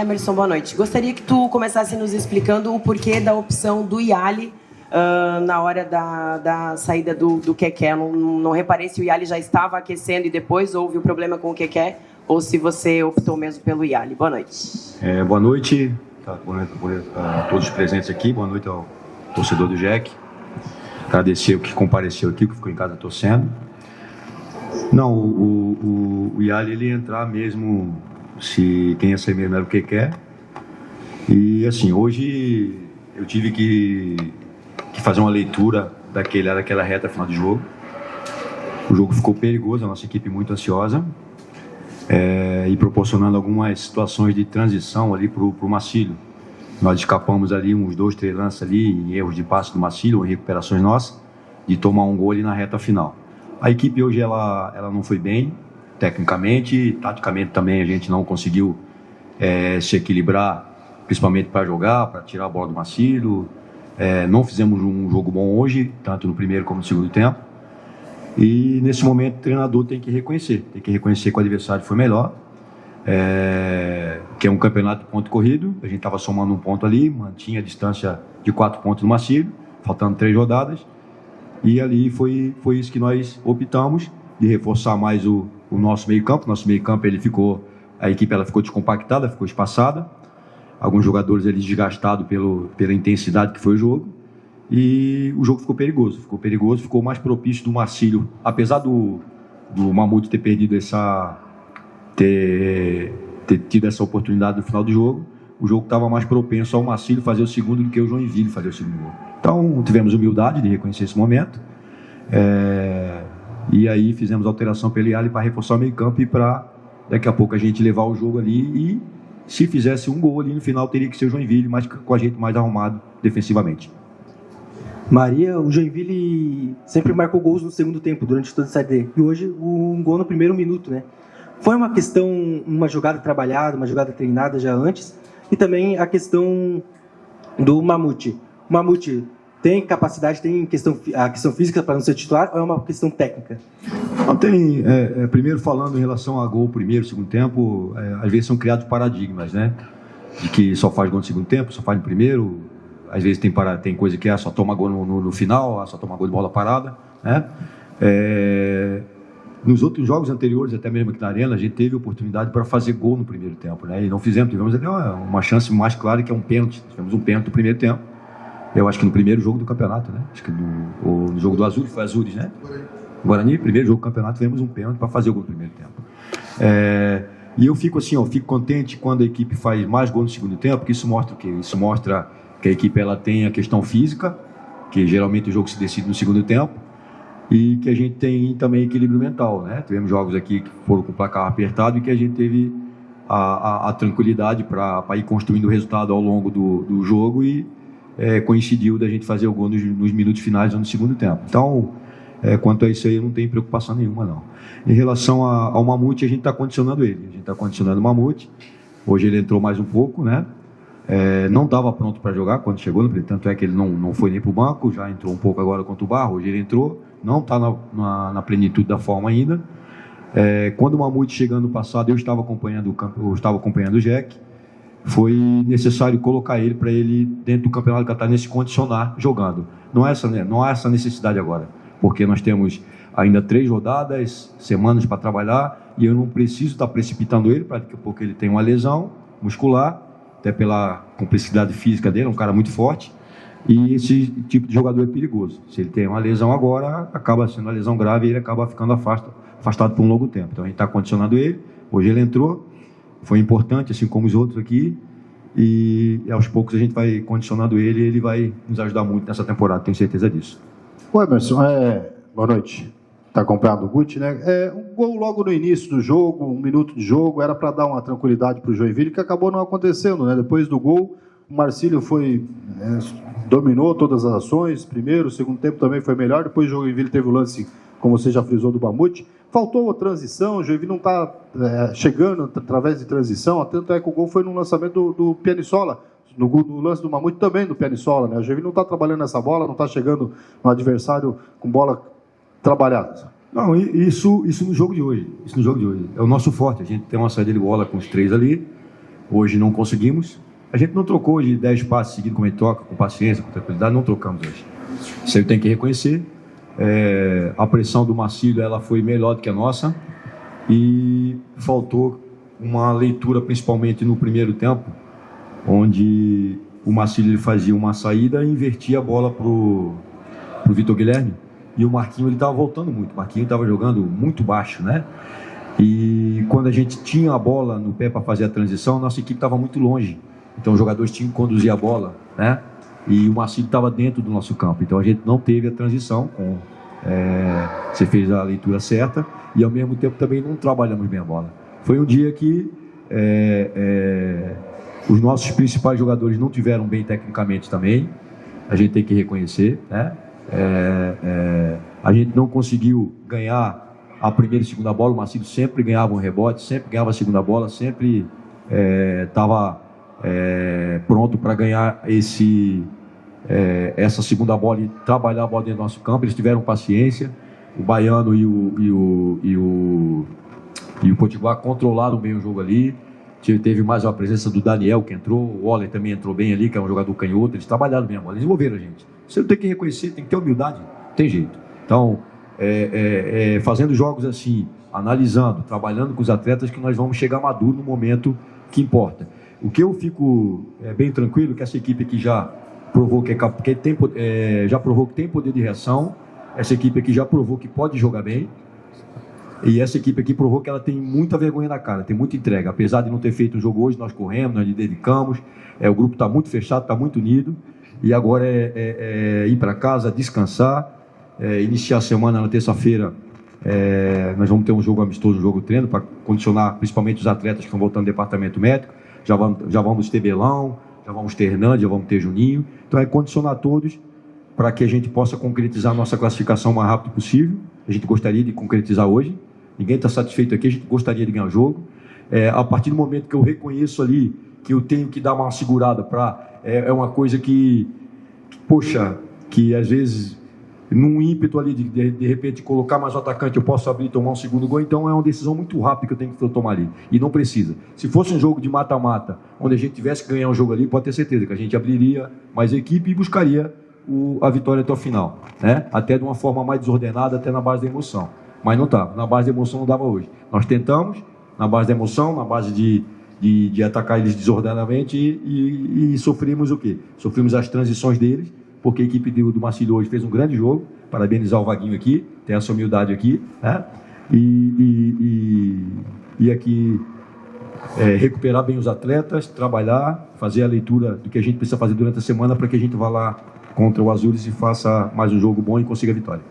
Emerson, boa noite. Gostaria que tu começasse nos explicando o porquê da opção do Yali na hora da saída do Keké. Não reparei se o Yali já estava aquecendo e depois houve o problema com o Keké, ou se você optou mesmo pelo Yali. Boa noite. Boa noite, boa noite a todos os presentes aqui, boa noite ao torcedor do Jack. Agradecer o que compareceu aqui, o que ficou em casa torcendo. Não, o Yali, ele ia entrar mesmo se quem ia sair mesmo era o Keké. E assim, hoje eu tive que fazer uma leitura daquela reta final de jogo. O jogo ficou perigoso, a nossa equipe muito ansiosa, e proporcionando algumas situações de transição ali para o Marcílio. Nós escapamos ali uns 2, 3 lances ali em erros de passe do Marcílio, em recuperações nossas, de tomar um gol ali na reta final. A equipe hoje ela não foi bem, tecnicamente, taticamente também a gente não conseguiu se equilibrar, principalmente para jogar, para tirar a bola do Marcílio. Não fizemos um jogo bom hoje, tanto no primeiro como no segundo tempo. E nesse momento o treinador tem que reconhecer que o adversário foi melhor, que é um campeonato de ponto corrido. A gente estava somando um ponto ali, mantinha a distância de 4 pontos do Marcílio, faltando 3 rodadas. E ali foi isso que nós optamos, de reforçar mais o nosso meio-campo. Nosso meio-campo, a equipe ela ficou descompactada, ficou espaçada. Alguns jogadores ali desgastados pela intensidade que foi o jogo. E o jogo ficou perigoso, ficou mais propício do Marcílio. Apesar do Mamute ter perdido ter tido essa oportunidade no final do jogo, o jogo estava mais propenso ao Marcílio fazer o segundo do que o Joinville fazer o segundo gol. Então, tivemos humildade de reconhecer esse momento. E aí fizemos alteração pelo Yali para reforçar o meio campo e para daqui a pouco a gente levar o jogo ali. E se fizesse um gol ali no final, teria que ser o Joinville, mas com a gente mais arrumado defensivamente. Maria, o Joinville sempre marcou gols no segundo tempo, durante toda a Série D. E hoje, um gol no primeiro minuto, né? Foi uma questão, uma jogada trabalhada, uma jogada treinada já antes. E também a questão do Mamute. O Mamute tem capacidade, tem a questão física para não ser titular, ou é uma questão técnica? Não tem. Primeiro, falando em relação a gol primeiro, segundo tempo, às vezes são criados paradigmas, né? De que só faz gol no segundo tempo, só faz no primeiro. Às vezes tem coisa que só toma gol no final, só toma gol de bola parada, né? Nos outros jogos anteriores, até mesmo aqui na Arena, a gente teve oportunidade para fazer gol no primeiro tempo, né? E não fizemos, tivemos ali uma chance mais clara, que é um pênalti. Tivemos um pênalti no primeiro tempo. Eu acho que no primeiro jogo do campeonato, né? Acho que no jogo do Azul, foi Azures, né? Guarani, primeiro jogo do campeonato, tivemos um pênalti para fazer o gol no primeiro tempo. E eu fico assim, fico contente quando a equipe faz mais gol no segundo tempo, porque isso mostra o quê? Isso mostra que a equipe ela tem a questão física, que geralmente o jogo se decide no segundo tempo, e que a gente tem também equilíbrio mental, né? Tivemos jogos aqui que foram com o placar apertado e que a gente teve a tranquilidade para ir construindo o resultado ao longo do jogo e coincidiu da gente fazer o gol nos minutos finais ou no segundo tempo. Então, quanto a isso aí, eu não tenho preocupação nenhuma, não. Em relação ao Mamute, a gente está condicionando ele. A gente está condicionando o Mamute. Hoje ele entrou mais um pouco, né? Não estava pronto para jogar quando chegou, tanto é que ele não foi nem para o banco, já entrou um pouco agora contra o Barro. Hoje ele entrou, não está na plenitude da forma ainda. Quando o Mamute chegando no passado, eu estava acompanhando o Jack. Foi necessário colocar ele para ele, dentro do Campeonato Catarinense, condicionar jogando. Não há essa necessidade agora, porque nós temos ainda 3 rodadas, semanas para trabalhar, e eu não preciso estar precipitando ele, porque ele tem uma lesão muscular, até pela complexidade física dele, é um cara muito forte, e esse tipo de jogador é perigoso. Se ele tem uma lesão agora, acaba sendo uma lesão grave e ele acaba ficando afastado por um longo tempo. Então a gente está condicionando ele. Hoje ele entrou, foi importante, assim como os outros aqui, e aos poucos a gente vai condicionando ele e ele vai nos ajudar muito nessa temporada, tenho certeza disso. Ô Emerson, boa noite. Está acompanhando o Guti, né? Um gol logo no início do jogo, 1 minuto de jogo, era para dar uma tranquilidade para o Joinville, que acabou não acontecendo, né? Depois do gol, o Marcílio dominou todas as ações, primeiro, segundo tempo também foi melhor, depois o Joinville teve o lance, como você já frisou, do Mamute. Faltou a transição, o Joinville não está chegando através de transição, tanto é que o gol foi no lançamento do Pianissola, no lance do Mamute também do Pianissola, né? O Joinville não está trabalhando essa bola, não está chegando no adversário com bola trabalhada. Não, isso no jogo de hoje. É o nosso forte. A gente tem uma saída de bola com os 3 ali. Hoje não conseguimos. A gente não trocou de 10 passes seguidos como a gente troca, com paciência, com tranquilidade, não trocamos hoje. Isso eu tenho que reconhecer. A pressão do Marcílio ela foi melhor do que a nossa e faltou uma leitura, principalmente no primeiro tempo, onde o Marcílio ele fazia uma saída e invertia a bola pro Vitor Guilherme, e o Marquinho ele estava voltando muito. O Marquinho estava jogando muito baixo, né? E quando a gente tinha a bola no pé para fazer a transição, a nossa equipe estava muito longe. Então os jogadores tinham que conduzir a bola, né? E o Marcílio estava dentro do nosso campo. Então a gente não teve a transição. Você fez a leitura certa e ao mesmo tempo também não trabalhamos bem a bola. Foi um dia que os nossos principais jogadores não tiveram bem tecnicamente também. A gente tem que reconhecer, né? A gente não conseguiu ganhar a primeira e segunda bola. O Marcílio sempre ganhava um rebote, sempre ganhava a segunda bola, sempre estava pronto para ganhar essa segunda bola e trabalhar a bola dentro do nosso campo. Eles tiveram paciência. O Baiano e o Potiguar controlaram bem o jogo ali. Teve mais a presença do Daniel, que entrou. O Oller também entrou bem ali, que é um jogador canhoto. Eles trabalharam bem a bola, eles envolveram a gente. Você tem que reconhecer, tem que ter humildade, não tem jeito. Então, fazendo jogos assim, analisando, trabalhando com os atletas, que nós vamos chegar maduro no momento que importa. O que eu fico bem tranquilo, que essa equipe aqui já provou já provou que tem poder de reação. Essa equipe aqui já provou que pode jogar bem. E essa equipe aqui provou que ela tem muita vergonha na cara, tem muita entrega. Apesar de não ter feito o jogo hoje, nós corremos, nós dedicamos. O grupo está muito fechado, está muito unido. E agora ir para casa, descansar, iniciar a semana na terça-feira. Nós vamos ter um jogo amistoso, um jogo treino, para condicionar principalmente os atletas que estão voltando do departamento médico. Já vamos ter Belão, já vamos ter Hernandes, já vamos ter Juninho. Então é condicionar todos para que a gente possa concretizar a nossa classificação o mais rápido possível. A gente gostaria de concretizar hoje. Ninguém está satisfeito aqui, a gente gostaria de ganhar o jogo. A partir do momento que eu reconheço ali que eu tenho que dar uma segurada para... uma coisa que às vezes, num ímpeto ali de repente colocar mais o atacante, eu posso abrir e tomar um segundo gol. Então é uma decisão muito rápida que eu tenho que tomar ali. E não precisa. Se fosse um jogo de mata-mata, onde a gente tivesse que ganhar um jogo ali, pode ter certeza que a gente abriria mais a equipe e buscaria a vitória até o final, né? Até de uma forma mais desordenada, até na base da emoção. Mas não estava. Na base da emoção não dava hoje. Nós tentamos, na base da emoção, na base de atacar eles desordenadamente e sofrimos o quê? Sofrimos as transições deles, porque a equipe do Marcílio hoje fez um grande jogo. Parabenizar o Vaguinho aqui, tem essa humildade aqui, né? E aqui recuperar bem os atletas, trabalhar, fazer a leitura do que a gente precisa fazer durante a semana para que a gente vá lá contra o Azures e faça mais um jogo bom e consiga a vitória.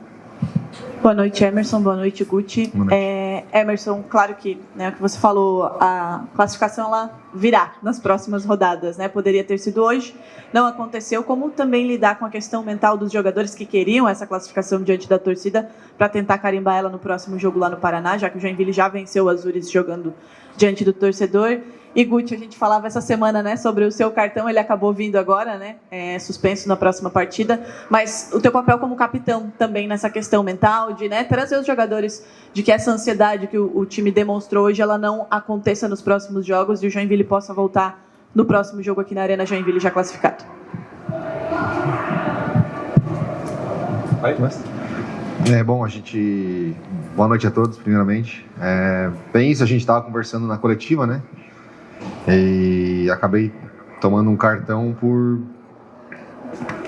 Boa noite, Emerson. Boa noite, Guti. Boa noite. Emerson, claro que, né, o que você falou, a classificação ela virá nas próximas rodadas, né? Poderia ter sido hoje, não aconteceu. Como também lidar com a questão mental dos jogadores que queriam essa classificação diante da torcida para tentar carimbar ela no próximo jogo lá no Paraná, já que o Joinville já venceu o Azures jogando diante do torcedor. E Guti, a gente falava essa semana, né, sobre o seu cartão, ele acabou vindo agora, né, suspenso na próxima partida, mas o teu papel como capitão também nessa questão mental, de, né, trazer os jogadores, de que essa ansiedade que o time demonstrou hoje, ela não aconteça nos próximos jogos e o Joinville possa voltar no próximo jogo aqui na Arena Joinville já classificado. Bom, boa noite a todos, primeiramente. Bem, isso a gente estava conversando na coletiva, né? E acabei tomando um cartão por...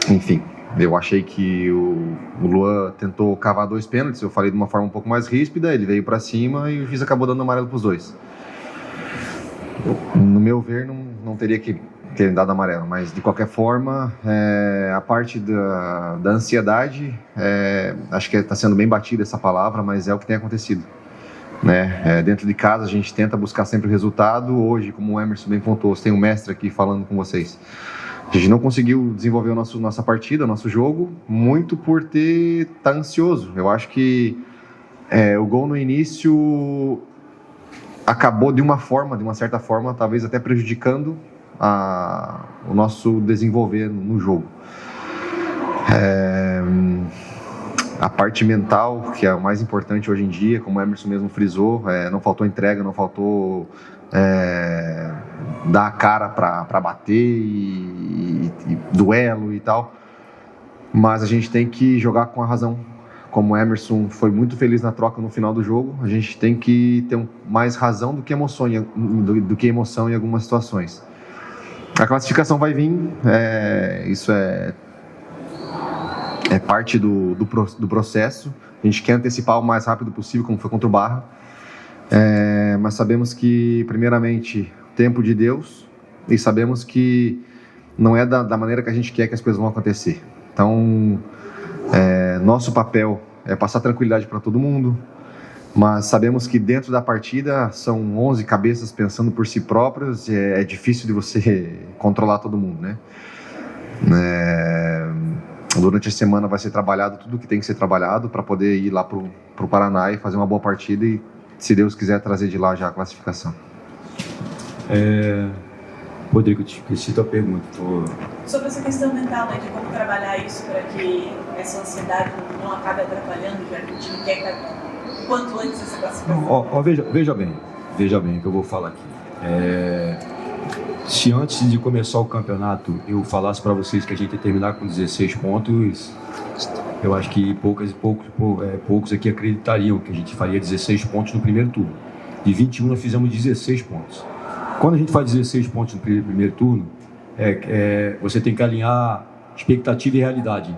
Enfim, eu achei que o Luan tentou cavar 2 pênaltis, eu falei de uma forma um pouco mais ríspida, ele veio para cima e o juiz acabou dando amarelo para os 2. No meu ver, não teria que ter dado amarelo, mas de qualquer forma, a parte da ansiedade, acho que está sendo bem batida essa palavra, mas é o que tem acontecido. Né? Dentro de casa a gente tenta buscar sempre o resultado. Hoje, como o Emerson bem contou, tem um mestre aqui falando com vocês. A gente não conseguiu desenvolver nossa partida, nosso jogo, muito por estar ansioso. Eu acho que o gol no início acabou de uma certa forma, talvez até prejudicando o nosso desenvolver no jogo. A parte mental, que é o mais importante hoje em dia, como o Emerson mesmo frisou, não faltou entrega, não faltou dar a cara para bater e duelo e tal, mas a gente tem que jogar com a razão. Como o Emerson foi muito feliz na troca no final do jogo, a gente tem que ter mais razão do que emoção em algumas situações. A classificação vai vir, isso é parte do processo. A gente quer antecipar o mais rápido possível, como foi contra o Barra, mas sabemos que, primeiramente, tempo de Deus, e sabemos que não é da maneira que a gente quer que as coisas vão acontecer. Então, nosso papel é passar tranquilidade para todo mundo, mas sabemos que dentro da partida são 11 cabeças pensando por si próprias, e é difícil de você controlar todo mundo, né? Durante a semana vai ser trabalhado tudo que tem que ser trabalhado para poder ir lá pro Paraná e fazer uma boa partida e, se Deus quiser, trazer de lá já a classificação. Rodrigo, eu te esqueci tua pergunta. Sobre essa questão mental, né, de como trabalhar isso para que essa ansiedade não acabe atrapalhando, já que o time quer quanto antes essa classificação. Veja bem o que eu vou falar aqui. Se antes de começar o campeonato eu falasse para vocês que a gente ia terminar com 16 pontos, eu acho que poucos aqui acreditariam que a gente faria 16 pontos no primeiro turno. De 21 nós fizemos 16 pontos. Quando a gente faz 16 pontos no primeiro turno, você tem que alinhar expectativa e realidade.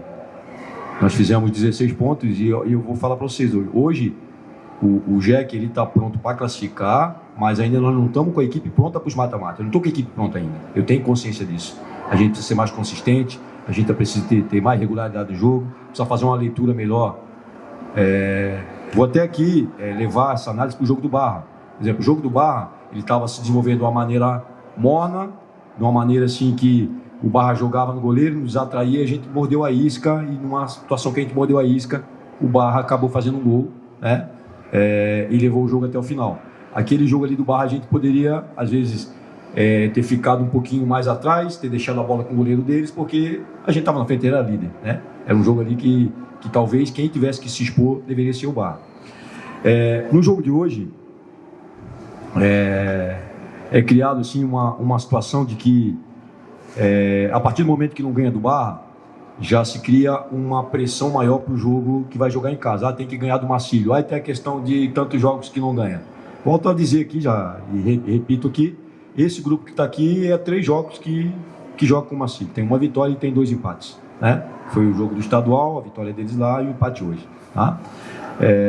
Nós fizemos 16 pontos e eu vou falar para vocês hoje. O Jack está pronto para classificar, mas ainda nós não estamos com a equipe pronta para os mata-mata. Eu não estou com a equipe pronta ainda. Eu tenho consciência disso. A gente precisa ser mais consistente, a gente precisa ter mais regularidade do jogo, precisa fazer uma leitura melhor. Vou até aqui levar essa análise para o jogo do Barra. Por exemplo, o jogo do Barra, ele estava se desenvolvendo de uma maneira morna, de uma maneira assim que o Barra jogava no goleiro, nos atraía, a gente mordeu a isca, e numa situação que a gente mordeu a isca, o Barra acabou fazendo um gol, né? E levou o jogo até o final. Aquele jogo ali do Barra a gente poderia, às vezes, ter ficado um pouquinho mais atrás, ter deixado a bola com o goleiro deles, porque a gente estava na frente, era líder, né? Era um jogo ali que talvez quem tivesse que se expor deveria ser o Barra. No jogo de hoje, criado assim, uma situação de que, a partir do momento que não ganha do Barra, já se cria uma pressão maior para o jogo que vai jogar em casa. Tem que ganhar do Marcílio. Aí tem a questão de tantos jogos que não ganha. Volto a dizer aqui, e repito aqui, esse grupo que está aqui 3 jogos que joga com o Marcílio. Tem uma vitória e tem 2 empates, né? Foi o jogo do estadual, a vitória deles lá e o empate hoje, tá?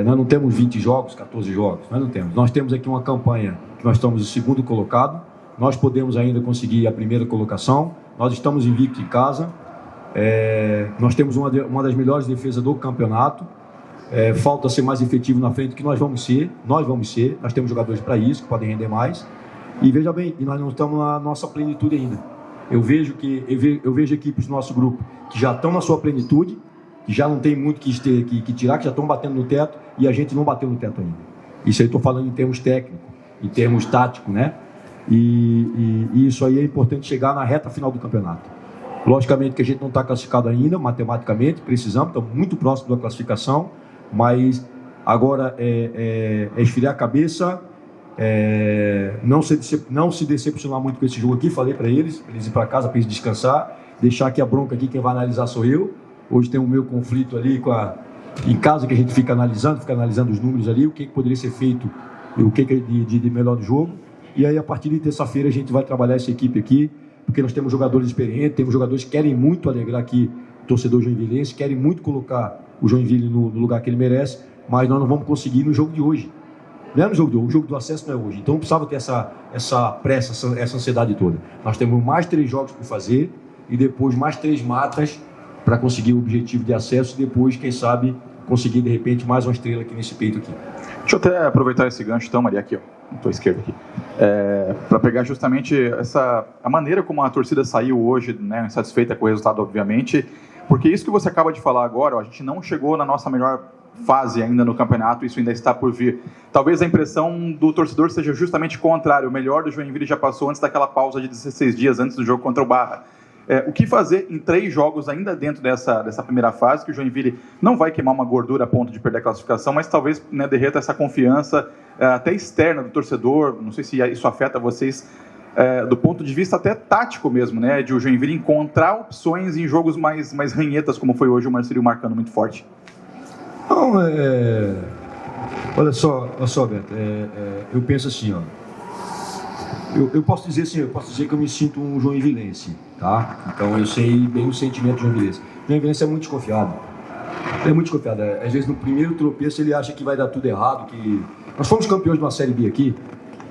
Nós não temos 20 jogos, 14 jogos, nós não temos. Nós temos aqui uma campanha que nós estamos o segundo colocado, nós podemos ainda conseguir a primeira colocação, nós estamos invictos em casa, nós temos uma das melhores defesas do campeonato, falta ser mais efetivo na frente, que nós vamos ser, nós temos jogadores para isso, que podem render mais, e veja bem, nós não estamos na nossa plenitude ainda. Eu vejo equipes do nosso grupo que já estão na sua plenitude, que já não tem muito que tirar, que já estão batendo no teto, e a gente não bateu no teto ainda. Isso aí estou falando em termos técnicos, em termos táticos, né? E isso aí é importante chegar na reta final do campeonato. Logicamente que a gente não está classificado ainda, matematicamente, precisamos, estamos muito próximos da classificação, mas agora esfriar a cabeça, não se decepcionar muito com esse jogo aqui. Falei para eles ir para casa, para eles descansar, deixar aqui a bronca aqui, quem vai analisar sou eu. Hoje tem o meu conflito ali em casa, que a gente fica analisando os números ali, o que poderia ser feito, o que de melhor do jogo. E aí, a partir de terça-feira, a gente vai trabalhar essa equipe aqui, porque nós temos jogadores experientes, temos jogadores que querem muito alegrar aqui o torcedor joinvilense, querem muito colocar o Joinville no lugar que ele merece, mas nós não vamos conseguir no jogo de hoje. Não é no jogo de hoje, o jogo do acesso não é hoje. Então, não precisava ter essa pressa, essa ansiedade toda. Nós temos mais 3 jogos por fazer e depois mais 3 matas para conseguir o objetivo de acesso e depois, quem sabe, conseguir, de repente, mais uma estrela aqui nesse peito aqui. Deixa eu até aproveitar esse gancho, então, Maria, aqui, ó, na tua esquerda aqui, para pegar justamente a maneira como a torcida saiu hoje, né, insatisfeita com o resultado, obviamente, porque isso que você acaba de falar agora, ó, a gente não chegou na nossa melhor fase ainda no campeonato, isso ainda está por vir. Talvez a impressão do torcedor seja justamente contrário, o melhor do Joinville já passou antes daquela pausa de 16 dias antes do jogo contra o Barra. O que fazer em 3 jogos ainda dentro dessa primeira fase, que o Joinville não vai queimar uma gordura a ponto de perder a classificação, mas talvez, né, derreta essa confiança até externa do torcedor. Não sei se isso afeta vocês do ponto de vista até tático mesmo, né, de o Joinville encontrar opções em jogos mais ranhetas, como foi hoje o Marcílio marcando muito forte. Não, olha só, Beto, eu penso assim, ó. Eu posso dizer assim, que eu me sinto um joinvilense, tá? Então eu sei bem o sentimento joinvilense. O joinvilense é muito desconfiado. Ele é muito desconfiado. Às vezes no primeiro tropeço ele acha que vai dar tudo errado, que... Nós fomos campeões de uma Série B aqui,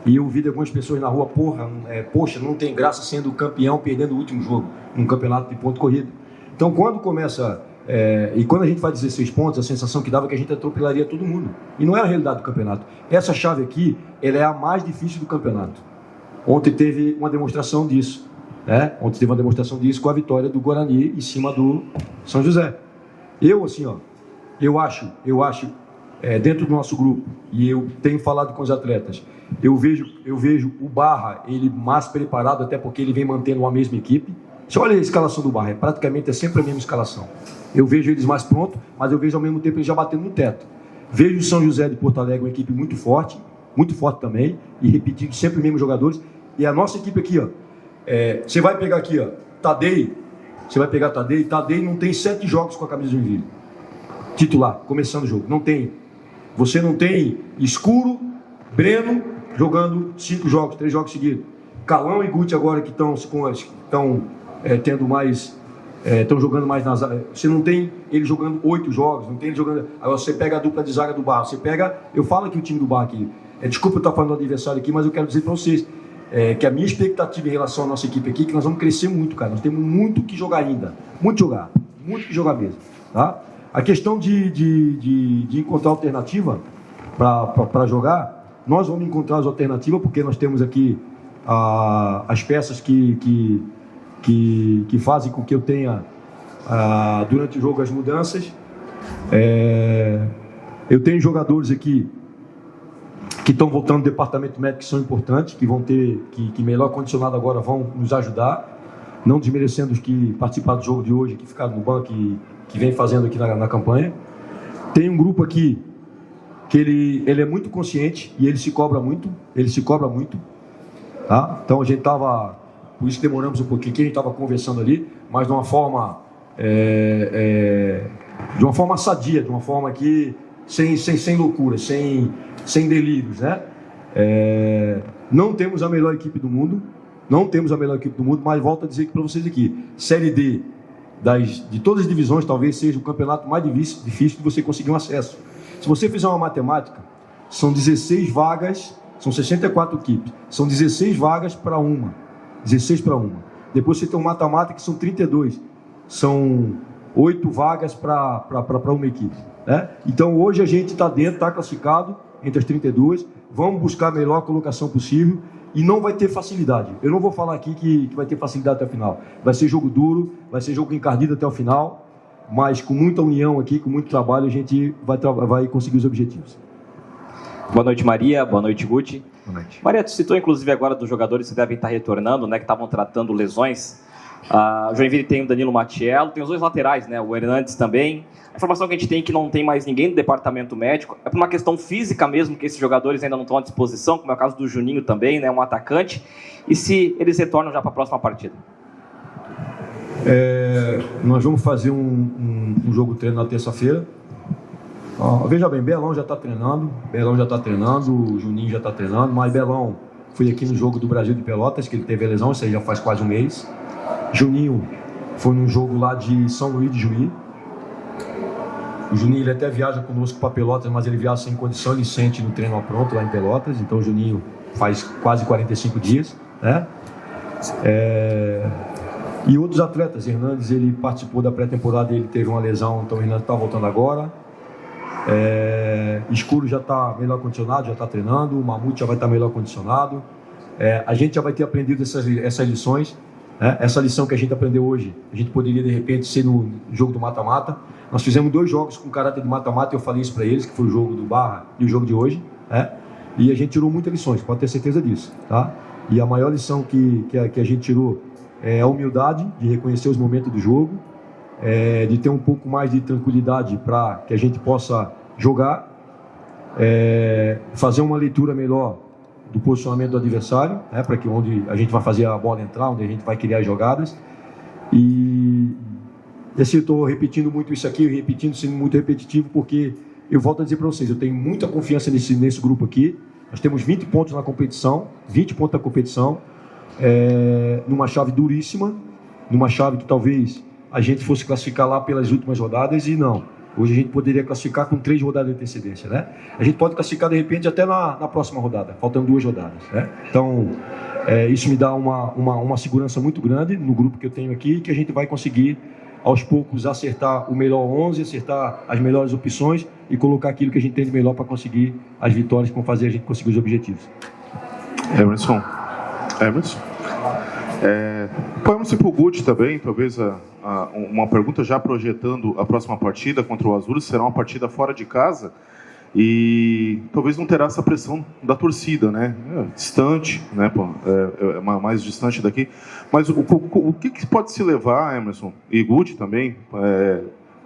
e eu vi de algumas pessoas na rua, poxa, não tem graça sendo campeão perdendo o último jogo, num campeonato de ponto corrido. Então quando começa... e quando a gente faz 16 pontos, a sensação que dava é que a gente atropelaria todo mundo. E não é a realidade do campeonato. Essa chave aqui, ela é a mais difícil do campeonato. Ontem teve uma demonstração disso, né? Ontem teve uma demonstração disso com a vitória do Guarani em cima do São José. Eu acho, dentro do nosso grupo, e eu tenho falado com os atletas, eu vejo o Barra, ele mais preparado, até porque ele vem mantendo a mesma equipe. Você olha a escalação do Barra, praticamente é sempre a mesma escalação. Eu vejo eles mais prontos, mas eu vejo ao mesmo tempo eles já batendo no teto. Vejo o São José de Porto Alegre, uma equipe muito forte também, e repetindo sempre os mesmos jogadores. E a nossa equipe aqui, ó, você vai pegar aqui, ó, Tadei não tem 7 jogos com a camisa do Joinville. Titular, começando o jogo, não tem. Você não tem Escuro, Breno, jogando 5 jogos, 3 jogos seguidos. Calão e Guti agora que estão tendo mais... Estão jogando mais nas... Você não tem ele jogando 8 jogos, não tem ele jogando... Agora você pega a dupla de zaga do Barra, eu falo aqui o time do Barra aqui, desculpa eu estar falando do adversário aqui, mas eu quero dizer para vocês que a minha expectativa em relação à nossa equipe aqui é que nós vamos crescer muito, cara. Nós temos muito que jogar ainda, muito que jogar mesmo, tá? A questão de encontrar alternativa para jogar, nós vamos encontrar as alternativas, porque nós temos aqui as peças que fazem com que eu tenha, durante o jogo, as mudanças. Eu tenho jogadores aqui que estão voltando do departamento médico, que são importantes, que vão ter, que melhor condicionado agora vão nos ajudar, não desmerecendo os que participaram do jogo de hoje, que ficaram no banco, que vem fazendo aqui na campanha. Tem um grupo aqui que ele é muito consciente e ele se cobra muito, tá? Então a gente estava, por isso que demoramos um pouquinho, que a gente estava conversando ali, mas de uma forma sadia, de uma forma que sem loucura, sem delírios, né? Não temos a melhor equipe do mundo, mas volto a dizer para vocês aqui, Série D, de todas as divisões, talvez seja o campeonato mais difícil de você conseguir um acesso. Se você fizer uma matemática, são 16 vagas, são 64 equipes, são 16 vagas para uma. 16 para uma. Depois você tem um mata-mata que são 32. São 8 vagas para uma equipe, né? Então hoje a gente está dentro, está classificado entre as 32. Vamos buscar a melhor colocação possível e não vai ter facilidade. Eu não vou falar aqui que vai ter facilidade até o final. Vai ser jogo duro, vai ser jogo encardido até o final, mas com muita união aqui, com muito trabalho, a gente vai conseguir os objetivos. Boa noite, Maria. Boa noite, Guti. Boa noite. Maria, tu citou inclusive agora dos jogadores que devem estar retornando, né, que estavam tratando lesões. O Joinville tem o Danilo Matiello, tem os 2 laterais, né, o Hernandes também. A informação que a gente tem é que não tem mais ninguém do departamento médico. É por uma questão física mesmo que esses jogadores ainda não estão à disposição, como é o caso do Juninho também, né, um atacante. E se eles retornam já para a próxima partida? Nós vamos fazer um jogo treino na terça-feira. Veja bem, Belão já está treinando, o Juninho já está treinando, mas Belão foi aqui no jogo do Brasil de Pelotas, que ele teve a lesão, isso aí já faz quase um mês. Juninho foi num jogo lá de São Luís de Juí. O Juninho ele até viaja conosco para Pelotas, mas ele viaja sem condição, ele sente no treino pronto lá em Pelotas, então o Juninho faz quase 45 dias, né? E outros atletas, Hernandes, ele participou da pré-temporada, ele teve uma lesão, então o Hernandes está voltando agora. Escuro já está melhor condicionado, já está treinando, o Mamute já vai estar melhor condicionado. A gente já vai ter aprendido essas lições, né? Essa lição que a gente aprendeu hoje, a gente poderia de repente ser no jogo do mata-mata. Nós fizemos 2 jogos com caráter de mata-mata, eu falei isso para eles, que foi o jogo do Barra e o jogo de hoje, né? E a gente tirou muitas lições, pode ter certeza disso, tá? E a maior lição que a gente tirou a humildade de reconhecer os momentos do jogo, de ter um pouco mais de tranquilidade para que a gente possa jogar, fazer uma leitura melhor do posicionamento do adversário, para que onde a gente vai fazer a bola entrar, onde a gente vai criar as jogadas. E assim, eu estou repetindo muito isso aqui, repetindo, sendo muito repetitivo, porque eu volto a dizer para vocês, eu tenho muita confiança nesse grupo aqui. Nós temos 20 pontos na competição, 20 pontos na competição, numa chave duríssima, numa chave que talvez a gente fosse classificar lá pelas últimas rodadas, e não. Hoje a gente poderia classificar com 3 rodadas de antecedência, né? A gente pode classificar de repente até na próxima rodada, faltando 2 rodadas, né? Então, isso me dá uma segurança muito grande no grupo que eu tenho aqui, que a gente vai conseguir aos poucos acertar o melhor 11, acertar as melhores opções e colocar aquilo que a gente tem de melhor para conseguir as vitórias, que vão fazer a gente conseguir os objetivos. Emerson. Vamos para o Guti também, talvez uma pergunta já projetando a próxima partida contra o Azul. Será uma partida fora de casa e talvez não terá essa pressão da torcida, né? Distante, né? Mais distante daqui. Mas o que pode se levar, Emerson, e Guti também,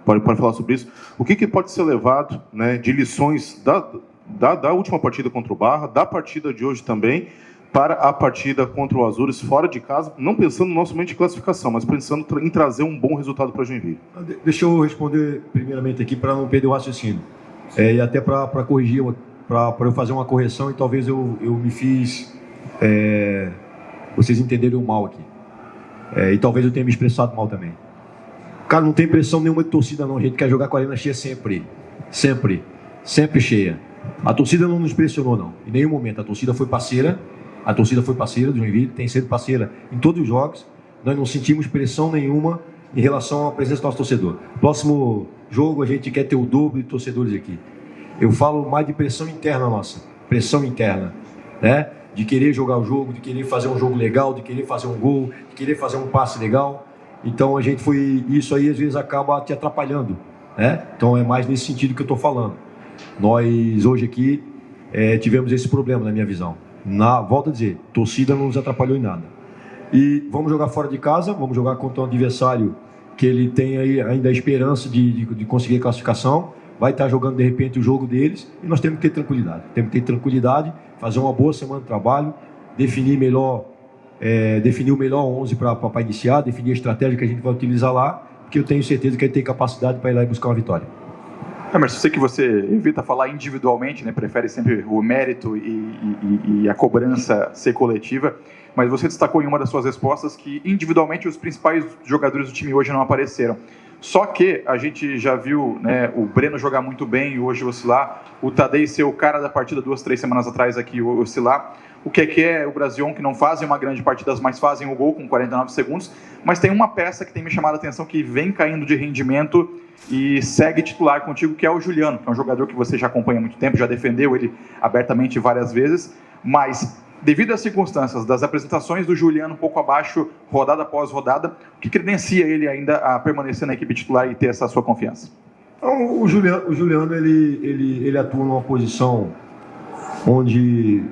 pode falar sobre isso, o que pode ser levado, né, de lições da última partida contra o Barra, da partida de hoje também, para a partida contra o Azures fora de casa, não pensando no somente em classificação, mas pensando em trazer um bom resultado para a Joinville? Deixa eu responder primeiramente aqui para não perder o raciocínio. E até para corrigir, para eu fazer uma correção, e talvez eu me fiz vocês entenderem mal aqui. E talvez eu tenha me expressado mal também. Cara, não tem pressão nenhuma de torcida não, a gente quer jogar com a arena cheia sempre cheia. A torcida não nos pressionou não, em nenhum momento. A torcida foi parceira do Joinville, tem sido parceira em todos os jogos. Nós não sentimos pressão nenhuma em relação à presença do nosso torcedor. Próximo jogo a gente quer ter o dobro de torcedores aqui. Eu falo mais de pressão interna nossa, né? De querer jogar o jogo, de querer fazer um jogo legal, de querer fazer um gol, de querer fazer um passe legal. Então a gente isso aí às vezes acaba te atrapalhando, né? Então é mais nesse sentido que eu estou falando. Nós hoje aqui tivemos esse problema na minha visão. Volto a dizer, torcida não nos atrapalhou em nada. E vamos jogar fora de casa, vamos jogar contra um adversário que ele tem aí ainda a esperança de conseguir classificação, vai estar jogando de repente o jogo deles, e nós temos que ter tranquilidade, fazer uma boa semana de trabalho, definir o melhor 11 para iniciar, definir a estratégia que a gente vai utilizar lá, porque eu tenho certeza que ele tem capacidade para ir lá e buscar uma vitória. Emerson, sei que você evita falar individualmente, né? Prefere sempre o mérito e a cobrança ser coletiva, mas você destacou em uma das suas respostas que individualmente os principais jogadores do time hoje não apareceram. Só que a gente já viu, né, o Breno jogar muito bem e hoje oscilar, o Tadei ser o cara da partida 2-3 semanas atrás aqui oscilar, o Keké, o Brasion, que não fazem uma grande partida, mas fazem o gol com 49 segundos, mas tem uma peça que tem me chamado a atenção que vem caindo de rendimento e segue titular contigo, que é o Juliano, que é um jogador que você já acompanha há muito tempo, já defendeu ele abertamente várias vezes, mas devido às circunstâncias das apresentações do Juliano um pouco abaixo, rodada após rodada, o que credencia ele ainda a permanecer na equipe titular e ter essa sua confiança? Então, o Juliano ele atua numa posição onde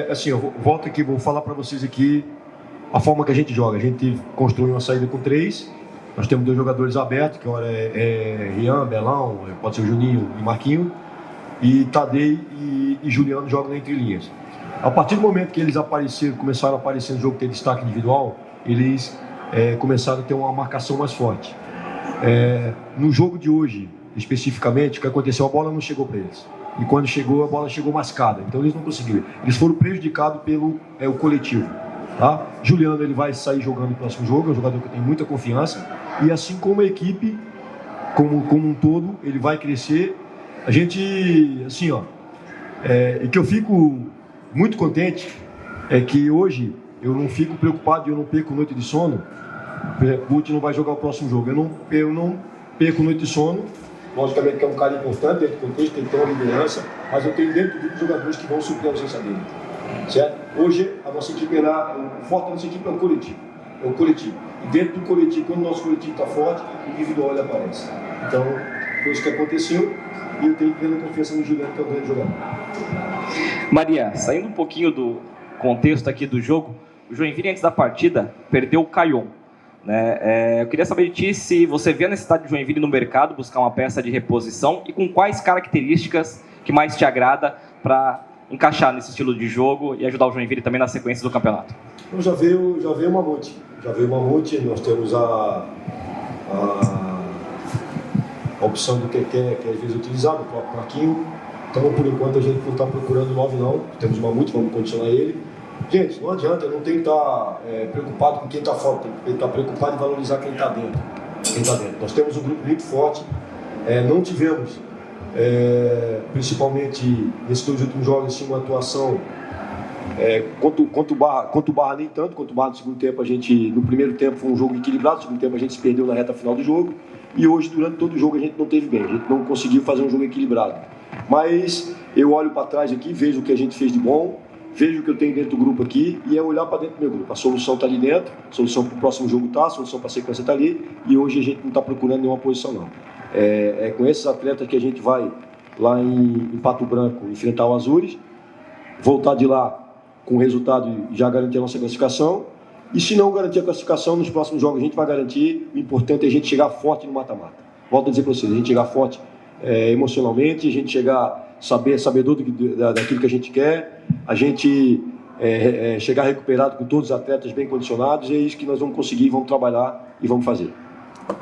assim, eu volto aqui, vou falar para vocês aqui a forma que a gente joga. A gente construi uma saída com 3, nós temos 2 jogadores abertos, que agora Rian, Belão, pode ser o Juninho e Marquinho, e Tadei e Juliano jogam entre linhas. A partir do momento que eles começaram a aparecer no jogo, ter destaque individual, eles começaram a ter uma marcação mais forte. No jogo de hoje, especificamente, o que aconteceu? A bola não chegou para eles. E quando chegou, a bola chegou mascada. Então eles não conseguiram. Eles foram prejudicados pelo o coletivo. Tá? Juliano ele vai sair jogando no próximo jogo, é um jogador que eu tenho muita confiança. E assim como a equipe, como um todo, ele vai crescer. A gente, assim, e que eu fico muito contente é que hoje eu não fico preocupado e eu não perco noite de sono. O Guti não vai jogar o próximo jogo. Eu não perco noite de sono. Logicamente que é um cara importante dentro do contexto, tem que ter uma liderança, mas eu tenho dentro dos jogadores que vão suprir a ausência dele. Certo? Hoje, a nossa equipe o forte da nossa equipe é o coletivo. E dentro do coletivo, quando o nosso coletivo está forte, o individual ele aparece. Então, foi isso que aconteceu e eu tenho plena confiança no Juliano, que é o grande jogador. Maria, saindo um pouquinho do contexto aqui do jogo, o Joinville, antes da partida, perdeu o Caion. Né? Eu queria saber de ti se você vê a necessidade do Joinville no mercado buscar uma peça de reposição e com quais características que mais te agrada para encaixar nesse estilo de jogo e ajudar o Joinville também na sequência do campeonato. Eu já veio o Mamute. Nós temos a opção do Keké, que às vezes é utilizado, o próprio Marquinho. Então, por enquanto, a gente não está procurando 9 não. Temos o Mamute, vamos condicionar ele. Gente, não adianta, não tem que estar preocupado com quem está fora, tem que estar preocupado em valorizar quem está dentro. Nós temos um grupo muito forte, não tivemos, principalmente nesses 2 últimos jogos, assim, uma atuação quanto o Barra nem tanto, quanto o Barra no segundo tempo, no primeiro tempo foi um jogo equilibrado, no segundo tempo a gente se perdeu na reta final do jogo, e hoje, durante todo o jogo, a gente não teve bem, a gente não conseguiu fazer um jogo equilibrado. Mas eu olho para trás aqui, vejo o que a gente fez de bom, vejo o que eu tenho dentro do grupo aqui e é olhar para dentro do meu grupo. A solução está ali dentro, a solução para o próximo jogo está, a solução para a sequência está ali e hoje a gente não está procurando nenhuma posição não. É com esses atletas que a gente vai lá em Pato Branco enfrentar o Azures, voltar de lá com o resultado e já garantir a nossa classificação e se não garantir a classificação, nos próximos jogos a gente vai garantir. O importante é a gente chegar forte no mata-mata. Volto a dizer para vocês, a gente chegar forte emocionalmente, a gente chegar sabedor daquilo que a gente quer, a gente chegar recuperado com todos os atletas bem condicionados, e é isso que nós vamos conseguir, vamos trabalhar e vamos fazer.